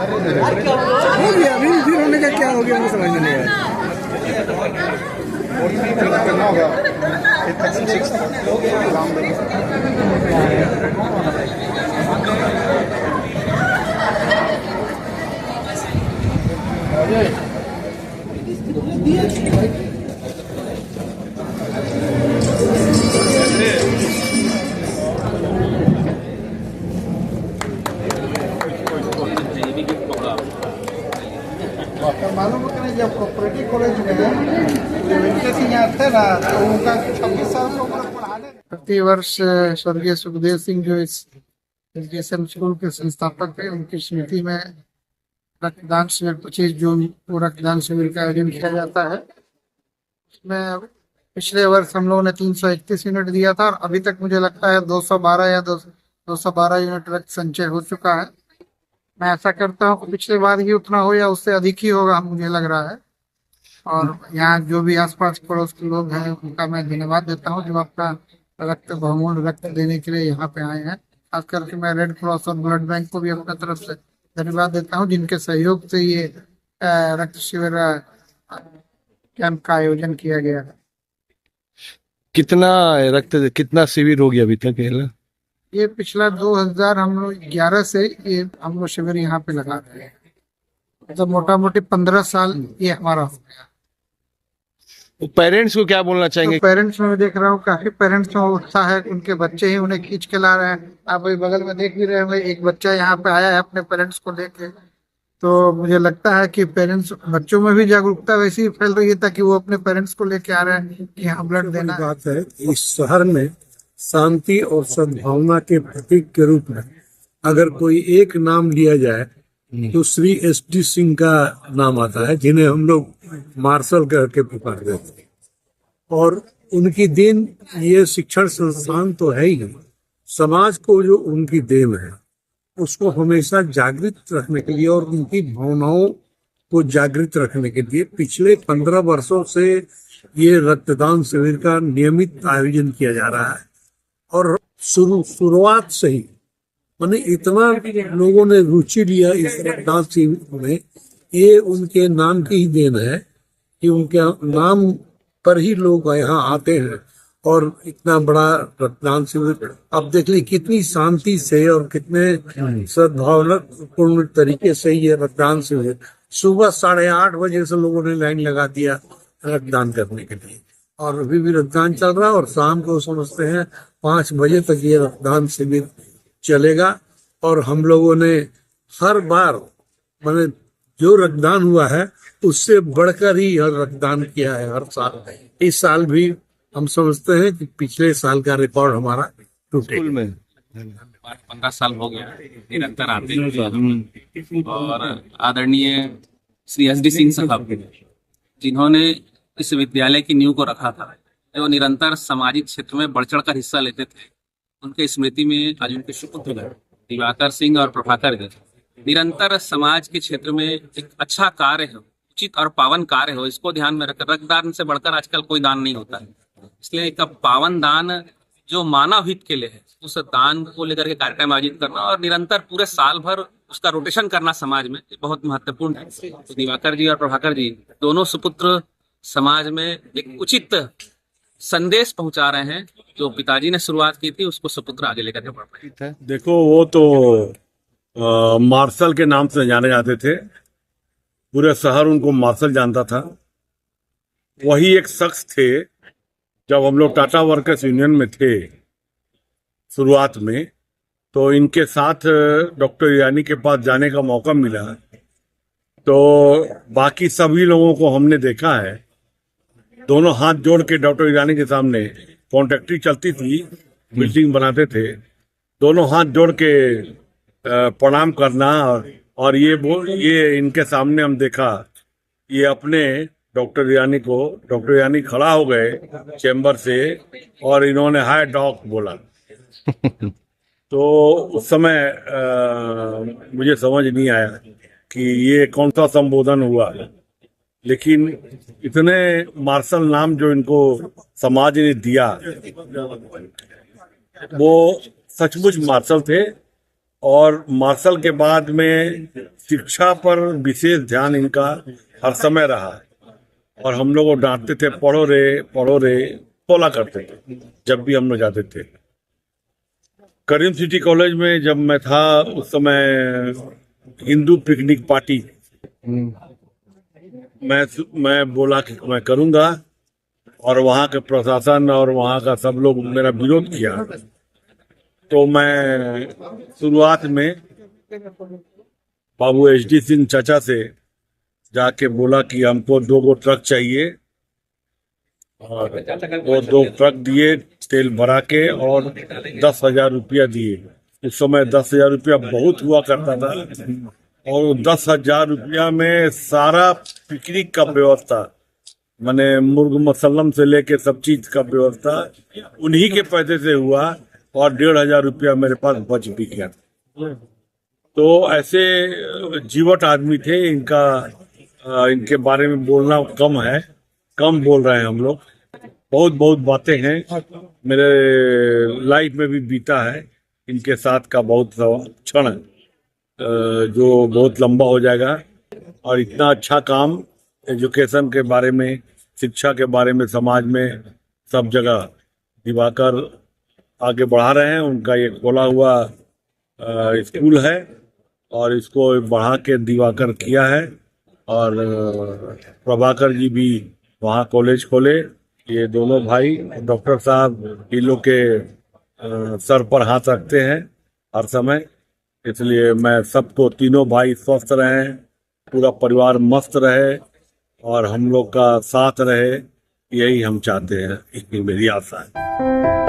हो गया अभी फिर होने का क्या हो गया मुझे समझ में नहीं आया। करना होगा 36 मालूम है कि नहीं, जब कोऑपरेटिव कॉलेज में वेंकटेश सिंह यहाँ थे ना, तो उनका 26 साल की उम्र पढ़ाने। प्रतिवर्ष स्वर्गीय सुखदेव सिंह जो इस एजुकेशन स्कूल के संस्थापक थे, उनकी स्मृति में रक्तदान शिविर 25 जून को रक्तदान शिविर का आयोजन किया जाता है। इसमें पिछले वर्ष हम लोगों ने 331 यूनिट दिया था और अभी तक मुझे लगता है 212 या 212 यूनिट रक्त संचय हो चुका है। मैं ऐसा करता हूँ कि पिछले बार ही उतना हो या उससे अधिक ही होगा, मुझे लग रहा है। और यहाँ जो भी आसपास पड़ोस के लोग हैं उनका मैं धन्यवाद देता हूँ जो अपना रक्त बहुमूल्य रक्त देने के लिए यहाँ पे आए हैं। खास करके मैं रेड क्रॉस और ब्लड बैंक को भी अपनी तरफ से धन्यवाद देता हूँ जिनके सहयोग से ये रक्त शिविर कैंप का आयोजन किया गया है। कितना शिविर हो गया अभी तक? ये पिछला 2011 से ये हम लोग शिविर यहाँ पे लगा रहे हैं, मतलब मोटा मोटी 15 साल ये हमारा हो गया। तो पेरेंट्स को क्या बोलना चाहेंगे? तो पेरेंट्स में देख रहा हूँ काफी पेरेंट्स में उत्साह है, उनके बच्चे ही उन्हें खींच के ला रहे हैं। आप अभी बगल में देख भी रहे होंगे, एक बच्चा यहाँ पे आया है अपने पेरेंट्स को लेके। तो मुझे लगता है कि पेरेंट्स बच्चों में भी जागरूकता वैसी ही फैल रही है ताकि वो अपने पेरेंट्स को लेके आ रहे हैं कि हाँ ब्लड देना है। बात है इस शहर में शांति और सद्भावना के प्रतीक के रूप में अगर कोई एक नाम लिया जाए तो श्री SD सिंह का नाम आता है, जिन्हें हम लोग मार्शल करके पुकारते थे। और उनकी देन ये शिक्षण संस्थान तो है ही, समाज को जो उनकी देन है उसको हमेशा जागृत रखने के लिए और उनकी भावनाओं को जागृत रखने के लिए पिछले 15 वर्षों से ये रक्तदान शिविर का नियमित आयोजन किया जा रहा है। और शुरुआत से ही मैंने इतना लोगों ने रुचि लिया इस रक्तदान शिविर में, ये उनके नाम की ही देन है कि उनके नाम पर ही लोग यहाँ आते हैं। और इतना बड़ा रक्तदान शिविर अब देख ली कितनी शांति से और कितने सद्भावनापूर्ण तरीके से ये रक्तदान शिविर सुबह 8:30 बजे से लोगों ने लाइन लगा दिया रक्तदान करने के लिए, और अभी भी रक्तदान चल रहा है। और शाम को समझते हैं 5 बजे तक ये रक्तदान शिविर चलेगा। और हम लोगों ने हर बार मैंने जो रक्तदान हुआ है उससे बढ़कर ही रक्तदान किया है हर साल। इस साल भी हम समझते हैं कि पिछले साल का रिकॉर्ड हमारा टूटे। 15 साल हो गया निरंतर आते हैं। और आदरणीय श्री SD सिंह साहब जिन्होंने इस विद्यालय की नींव को रखा था, जो निरंतर सामाजिक क्षेत्र में बढ़ चढ़कर हिस्सा लेते थे, उनके स्मृति में आज उनके सुपुत्र दिवाकर सिंह और प्रभाकर जी निरंतर समाज के क्षेत्र में एक अच्छा कार्य हो, उचित और पावन कार्य हो, इसको ध्यान में रखकर रक्तदान से बढ़कर आजकल कोई दान नहीं होता है। इसलिए एक पावन दान जो मानव हित के लिए है, उस दान को लेकर के कार्यक्रम आयोजित करना और निरंतर पूरे साल भर उसका रोटेशन करना समाज में बहुत महत्वपूर्ण है। तो दिवाकर जी और प्रभाकर जी दोनों सुपुत्र समाज में एक उचित संदेश पहुंचा रहे हैं। जो पिताजी ने शुरुआत की थी उसको सुपुत्र आगे लेकर के बढ़ रहे हैं। देखो, वो तो मार्शल के नाम से जाने जाते थे, पूरे शहर उनको मार्शल जानता था। वही एक शख्स थे जब हम लोग टाटा वर्कर्स यूनियन में थे शुरुआत में, तो इनके साथ डॉक्टर ईरानी के पास जाने का मौका मिला। तो बाकी सभी लोगों को हमने देखा है, दोनों हाथ जोड़ के डॉक्टर ईरानी के सामने कॉन्ट्रैक्टरी चलती थी, बिल्डिंग बनाते थे, दोनों हाथ जोड़ के प्रणाम करना। और ये इनके सामने हम देखा, ये अपने डॉक्टर ईरानी खड़ा हो गए चेंबर से और इन्होंने हाय डॉक बोला। तो उस समय मुझे समझ नहीं आया कि ये कौन सा संबोधन हुआ, लेकिन इतने मार्शल नाम जो इनको समाज ने दिया वो सचमुच मार्शल थे। और मार्शल के बाद में शिक्षा पर विशेष ध्यान इनका हर समय रहा है। और हम लोग को डांटते थे, पढ़ो रे, बोला करते थे जब भी हम लोग जाते थे। करीम सिटी कॉलेज में जब मैं था उस समय हिंदू पिकनिक पार्टी मैं बोला कि मैं करूंगा, और वहाँ के प्रशासन और वहाँ का सब लोग मेरा विरोध किया। तो मैं शुरुआत में बाबू HD सिंह चाचा से जाके बोला कि हमको 2 ट्रक चाहिए, और वो 2 ट्रक दिए तेल भरा के, और 10,000 रुपया दिए। उस समय 10,000 रुपया बहुत हुआ करता था, और 10,000 रुपया में सारा पिकनिक का व्यवस्था, माने मुर्ग मसल्लम से लेके सब चीज का व्यवस्था उन्हीं के पैसे से हुआ, और 1,500 रुपया मेरे पास बच भी गया। तो ऐसे जीवट आदमी थे। इनके बारे में बोलना कम बोल रहे हैं हम लोग। बहुत बातें हैं मेरे लाइफ में भी बीता है इनके साथ का बहुत क्षण, जो बहुत लंबा हो जाएगा। और इतना अच्छा काम एजुकेशन के बारे में, शिक्षा के बारे में समाज में सब जगह दिवाकर आगे बढ़ा रहे हैं। उनका ये खोला हुआ स्कूल है, और इसको बढ़ा के दिवाकर किया है। और प्रभाकर जी भी वहाँ कॉलेज खोले। ये दोनों भाई डॉक्टर साहब इन लोग के सर पर हाथ रखते हैं हर समय। इसलिए मैं सबको, तीनों भाई स्वस्थ रहें, पूरा परिवार मस्त रहे, और हम लोग का साथ रहे, यही हम चाहते हैं, इतनी मेरी आशा है।